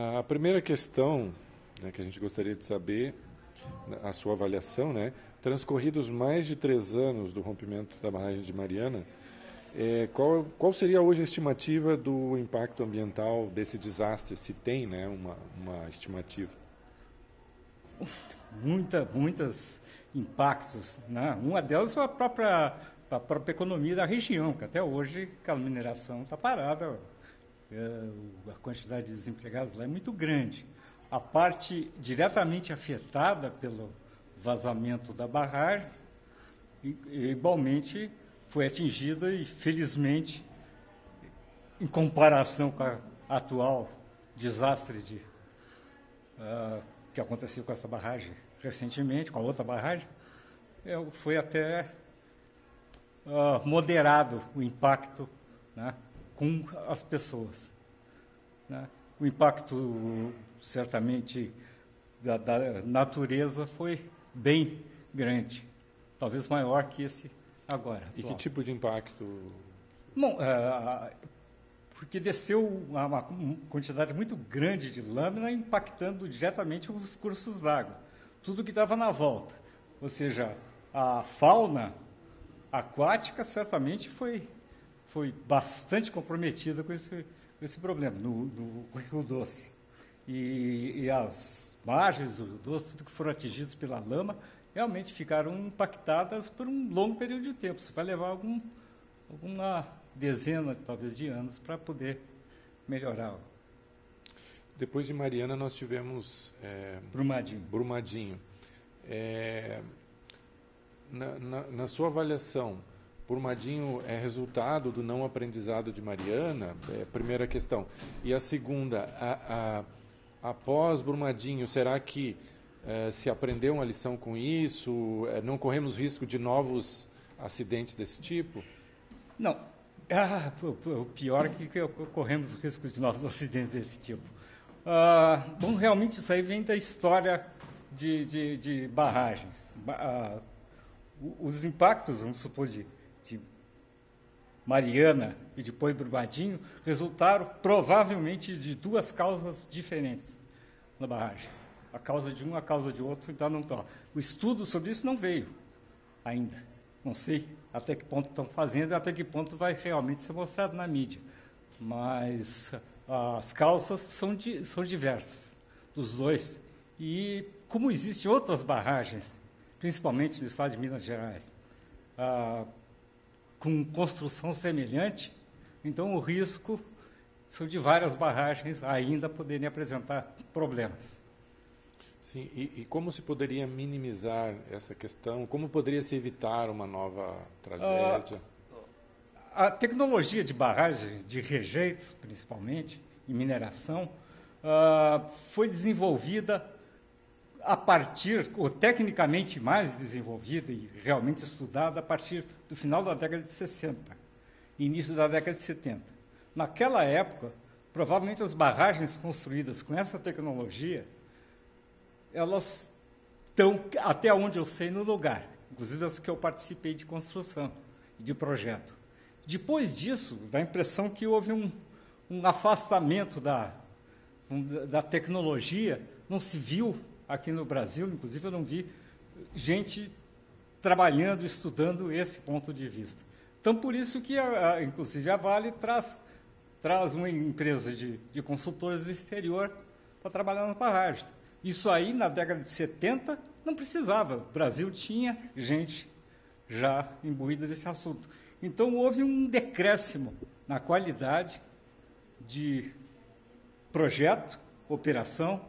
A primeira questão, né, que a gente gostaria de saber, a sua avaliação, né? Transcorridos mais de 3 anos do rompimento da barragem de Mariana, qual seria hoje a estimativa do impacto ambiental desse desastre, se tem, né, uma estimativa? Muitas impactos, né? Uma delas foi a própria economia da região, que até hoje aquela mineração está parada, a quantidade de desempregados lá é muito grande. A parte diretamente afetada pelo vazamento da barragem, igualmente foi atingida e, felizmente, em comparação com a atual desastre que aconteceu com essa barragem recentemente, com a outra barragem, foi até moderado o impacto, né, com as pessoas, né? O impacto, certamente, da natureza foi bem grande, talvez maior que esse agora. E que tipo de impacto? Bom, porque desceu uma quantidade muito grande de lâmina, impactando diretamente os cursos d'água, tudo que estava na volta. Ou seja, a fauna aquática certamente foi bastante comprometida com esse problema, no Rio Doce. E as margens do Rio Doce, tudo que foram atingidos pela lama, realmente ficaram impactadas por um longo período de tempo. Isso vai levar alguma dezena, talvez, de anos para poder melhorar. Depois de Mariana, nós tivemos Brumadinho. Na sua avaliação, Brumadinho é resultado do não aprendizado de Mariana? É a primeira questão. E a segunda, após Brumadinho, será que se aprendeu uma lição com isso? Não corremos risco de novos acidentes desse tipo? Não. O pior é que corremos risco de novos acidentes desse tipo. Bom, realmente isso aí vem da história de barragens. Os impactos, vamos supor, de Mariana e depois Brumadinho, resultaram provavelmente de duas causas diferentes na barragem. A causa de um, a causa de outro, então não está. O estudo sobre isso não veio ainda. Não sei até que ponto estão fazendo e até que ponto vai realmente ser mostrado na mídia. Mas as causas são diversas, dos dois. E como existem outras barragens, principalmente no estado de Minas Gerais, com construção semelhante, então o risco são de várias barragens ainda poderem apresentar problemas. Sim, e como se poderia minimizar essa questão? Como poderia se evitar uma nova tragédia? A tecnologia de barragens, de rejeitos, principalmente, em mineração, foi desenvolvida a partir, ou tecnicamente mais desenvolvida e realmente estudada a partir do final da década de 60, início da década de 70. Naquela época, provavelmente as barragens construídas com essa tecnologia, elas estão, até onde eu sei, no lugar, inclusive as que eu participei de construção, de projeto. Depois disso, dá a impressão que houve um afastamento da tecnologia, não se viu aqui no Brasil, inclusive eu não vi gente trabalhando, estudando esse ponto de vista. Então, por isso que, inclusive, a Vale traz uma empresa de consultores do exterior para trabalhar nas barragens. Isso aí, na década de 70, não precisava. O Brasil tinha gente já imbuída desse assunto. Então, houve um decréscimo na qualidade de projeto, operação,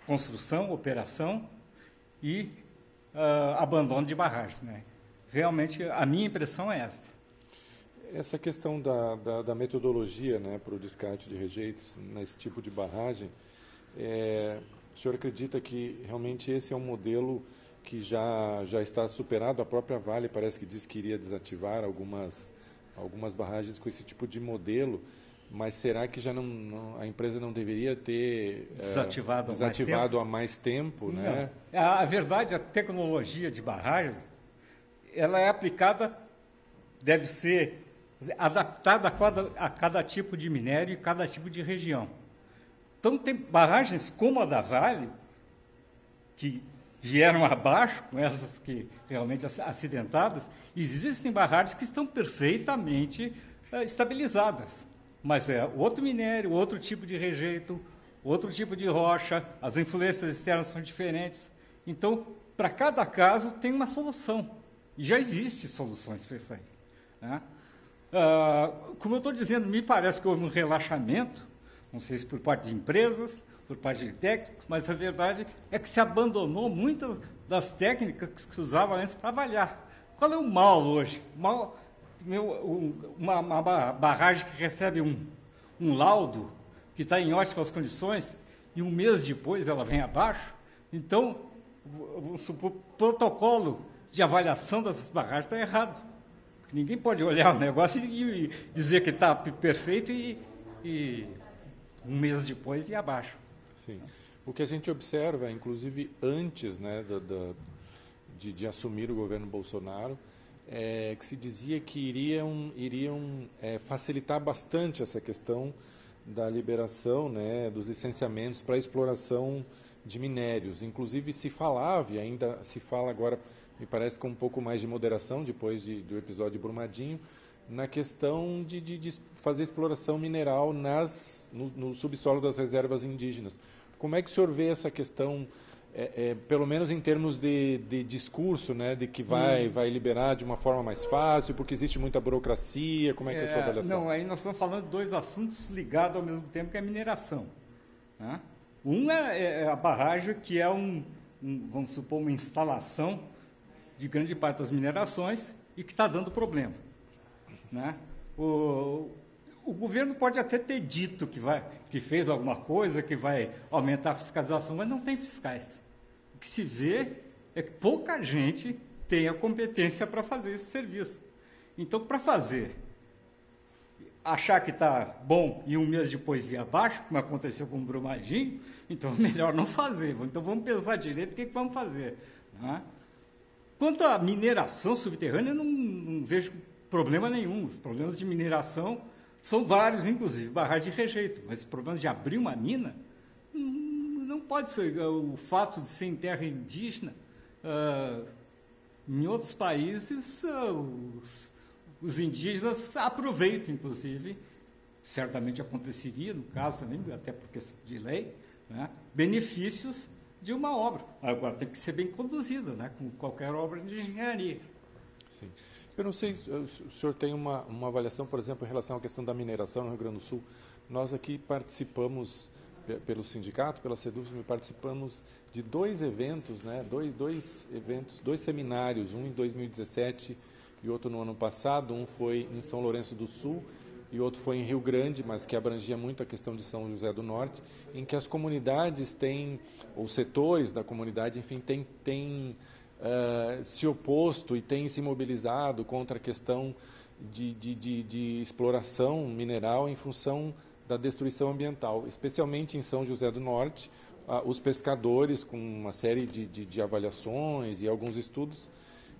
construção, operação e abandono de barragens, né? Realmente, a minha impressão é esta. Essa questão da metodologia, né, para o descarte de rejeitos nesse tipo de barragem, o senhor acredita que realmente esse é um modelo que já está superado? A própria Vale parece que diz que iria desativar algumas barragens com esse tipo de modelo, mas será que a empresa não deveria ter desativado há mais tempo? Né? A verdade, a tecnologia de barragem, ela é aplicada, deve ser adaptada a cada tipo de minério e cada tipo de região. Então, tem barragens como a da Vale, que vieram abaixo, com essas que realmente acidentadas, existem barragens que estão perfeitamente estabilizadas. Mas é outro minério, outro tipo de rejeito, outro tipo de rocha, as influências externas são diferentes. Então, para cada caso, tem uma solução. E já existem soluções para isso aí. Né? Como eu estou dizendo, me parece que houve um relaxamento, não sei se por parte de empresas, por parte de técnicos, mas a verdade é que se abandonou muitas das técnicas que se usavam antes para avaliar. Qual é o mal hoje? Uma barragem que recebe um laudo que está em ótimas condições e um mês depois ela vem abaixo. Então, vamos supor, o protocolo de avaliação dessas barragens está errado. Ninguém pode olhar o negócio e dizer que está perfeito e um mês depois ir abaixo. Sim. O que a gente observa, inclusive antes, né, de assumir o governo Bolsonaro, é que se dizia que iriam facilitar bastante essa questão da liberação, né, dos licenciamentos para exploração de minérios. Inclusive se falava, e ainda se fala agora, me parece com um pouco mais de moderação, depois do episódio de Brumadinho, na questão de fazer exploração mineral no subsolo das reservas indígenas. Como é que o senhor vê essa questão, pelo menos em termos de discurso, né, de que vai liberar de uma forma mais fácil, porque existe muita burocracia? Como é que é a sua avaliação? Não, aí nós estamos falando de dois assuntos ligados ao mesmo tempo, que é a mineração. Né? Um é a barragem, que é vamos supor, uma instalação de grande parte das minerações e que está dando problema. Né? O governo pode até ter dito que fez alguma coisa, que vai aumentar a fiscalização, mas não tem fiscais. O que se vê é que pouca gente tem a competência para fazer esse serviço. Então, para achar que está bom e um mês depois ir abaixo, como aconteceu com o Brumadinho, então é melhor não fazer. Então, vamos pensar direito o que vamos fazer. Né? Quanto à mineração subterrânea, eu não vejo problema nenhum. Os problemas de mineração são vários, inclusive barragem de rejeito. Mas os problemas de abrir uma mina não pode ser. O fato de ser em terra indígena, em outros países, os indígenas aproveitam, inclusive, certamente aconteceria, no caso também, até por questão de lei, né, benefícios de uma obra. Agora, tem que ser bem conduzida, né, como qualquer obra de engenharia. Sim. Eu não sei se o senhor tem uma avaliação, por exemplo, em relação à questão da mineração no Rio Grande do Sul. Nós aqui participamos, pelo sindicato, pela SEDUSM, participamos de dois eventos, né, dois seminários, um em 2017 e outro no ano passado. Um foi em São Lourenço do Sul e outro foi em Rio Grande, mas que abrangia muito a questão de São José do Norte, em que as comunidades têm, ou setores da comunidade, enfim, têm se oposto e têm se mobilizado contra a questão de exploração mineral em função da destruição ambiental, especialmente em São José do Norte. Os pescadores, com uma série de avaliações e alguns estudos,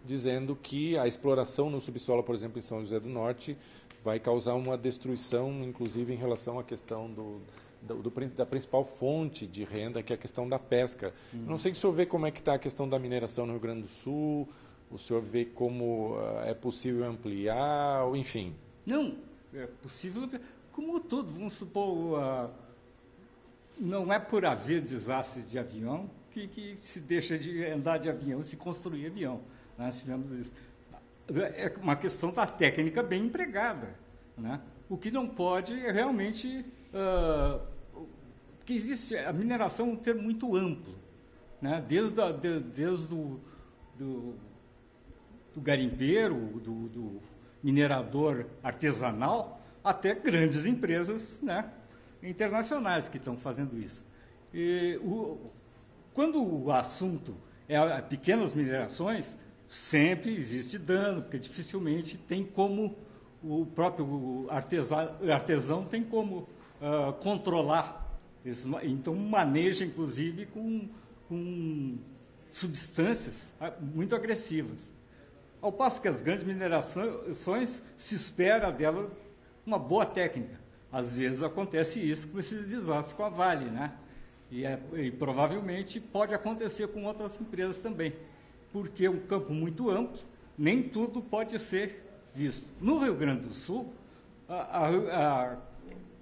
dizendo que a exploração no subsolo, por exemplo, em São José do Norte, vai causar uma destruição, inclusive em relação à questão da principal fonte de renda, que é a questão da pesca. Não sei se o senhor vê como é que está a questão da mineração no Rio Grande do Sul, o senhor vê como é possível ampliar, enfim. Não, é possível, como tudo, vamos supor, não é por haver desastre de avião que se deixa de andar de avião e se construir avião. Nós tivemos isso. É uma questão da técnica bem empregada. Né? O que não pode é realmente... porque existe a mineração é um termo muito amplo, né? Desde do garimpeiro, do minerador artesanal, até grandes empresas, né, internacionais que estão fazendo isso. Quando o assunto é pequenas minerações, sempre existe dano, porque dificilmente tem como o próprio artesão tem como controlar isso. Então, maneja, inclusive, com substâncias muito agressivas. Ao passo que as grandes minerações se espera dela uma boa técnica. às vezes acontece isso com esses desastres com a Vale, né? E provavelmente pode acontecer com outras empresas também, porque é um campo muito amplo, nem tudo pode ser visto. No Rio Grande do Sul,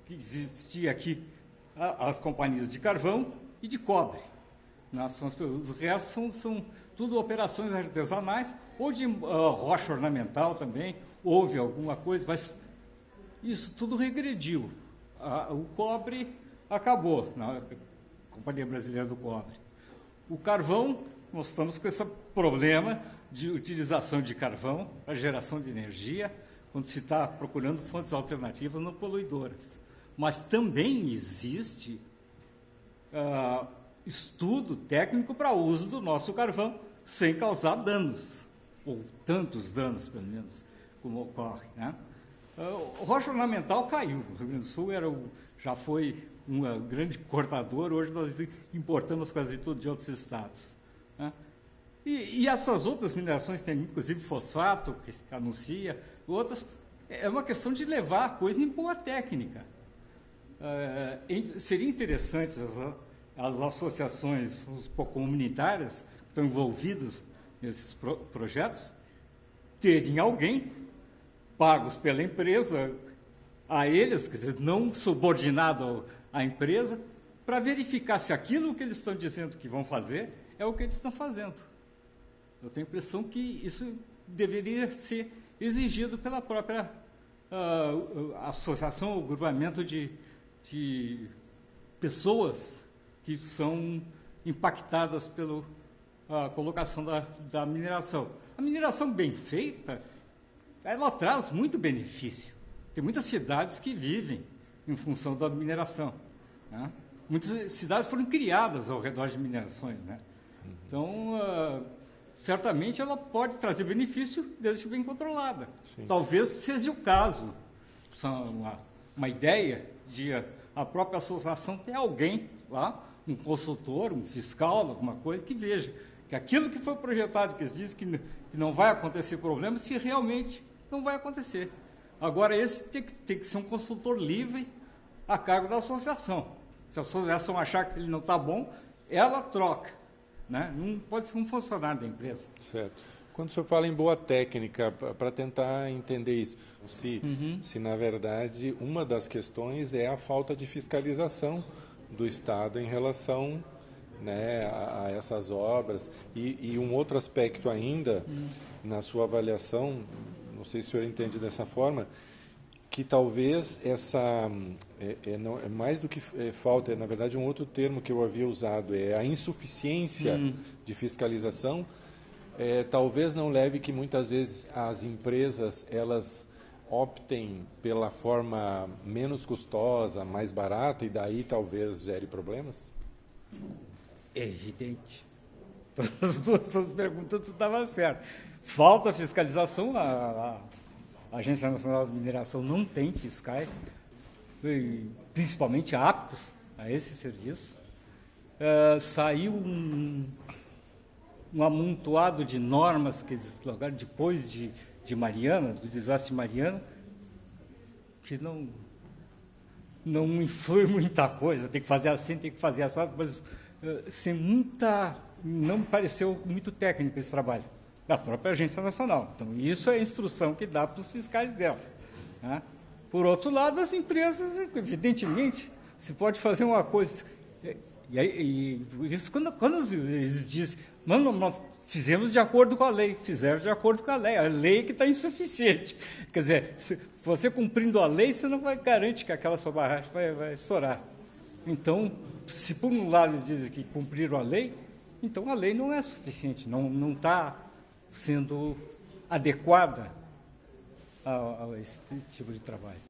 que existia aqui as companhias de carvão e de cobre. Os restos são tudo operações artesanais, ou de rocha ornamental também, houve alguma coisa, mas isso tudo regrediu. O cobre acabou, na Companhia Brasileira do Cobre. O carvão, nós estamos com esse problema de utilização de carvão para geração de energia, quando se está procurando fontes alternativas não poluidoras. Mas também existe estudo técnico para o uso do nosso carvão sem causar danos, ou tantos danos, pelo menos, como ocorre, né? O rocha ornamental caiu. O Rio Grande do Sul já foi um grande cortador, hoje nós importamos quase tudo de outros estados, né? E essas outras minerações, tem inclusive fosfato, que se anuncia, outras, é uma questão de levar a coisa em boa técnica. Seria interessante as associações comunitárias que estão envolvidas nesses projetos terem alguém pagos pela empresa, a eles, quer dizer, não subordinado à empresa, para verificar se aquilo que eles estão dizendo que vão fazer é o que eles estão fazendo. Eu tenho a impressão que isso deveria ser exigido pela própria associação ou grupamento de pessoas que são impactadas pela colocação da mineração. A mineração bem feita, ela traz muito benefício. Tem muitas cidades que vivem em função da mineração, né? Muitas cidades foram criadas ao redor de minerações, né? Então, certamente ela pode trazer benefício desde que bem controlada. Sim. Talvez seja o caso, uma ideia de a própria associação ter alguém lá, um consultor, um fiscal, alguma coisa, que veja que aquilo que foi projetado, que diz que não vai acontecer problema, se realmente não vai acontecer. Agora, esse tem que ser um consultor livre a cargo da associação. Se a associação achar que ele não está bom, ela troca, né? Não pode ser um funcionário da empresa. Certo. Quando o senhor fala em boa técnica, para tentar entender isso, se na verdade uma das questões é a falta de fiscalização do Estado em relação, né, a essas obras, e um outro aspecto ainda, na sua avaliação, não sei se o senhor entende dessa forma, que talvez não, é mais do que falta, é na verdade um outro termo que eu havia usado, é a insuficiência de fiscalização, talvez não leve que muitas vezes as empresas elas optem pela forma menos custosa, mais barata, e daí talvez gere problemas? É evidente. As duas perguntas tu estava certo. Falta fiscalização, a Agência Nacional de Mineração não tem fiscais, principalmente aptos a esse serviço. Saiu um amontoado de normas que eles colocaram depois de Mariana, do desastre de Mariana, que não influi muita coisa, tem que fazer assim, tem que fazer assim, mas não me pareceu muito técnico esse trabalho da própria Agência Nacional. Então, isso é a instrução que dá para os fiscais dela, né? Por outro lado, as empresas, evidentemente, se pode fazer uma coisa... E por isso, quando eles dizem, nós fizemos de acordo com a lei, fizeram de acordo com a lei que está insuficiente. Quer dizer, se você cumprindo a lei, você não vai garantir que aquela sua barragem vai estourar. Então, se por um lado eles dizem que cumpriram a lei, então a lei não é suficiente, não está sendo adequada a esse tipo de trabalho.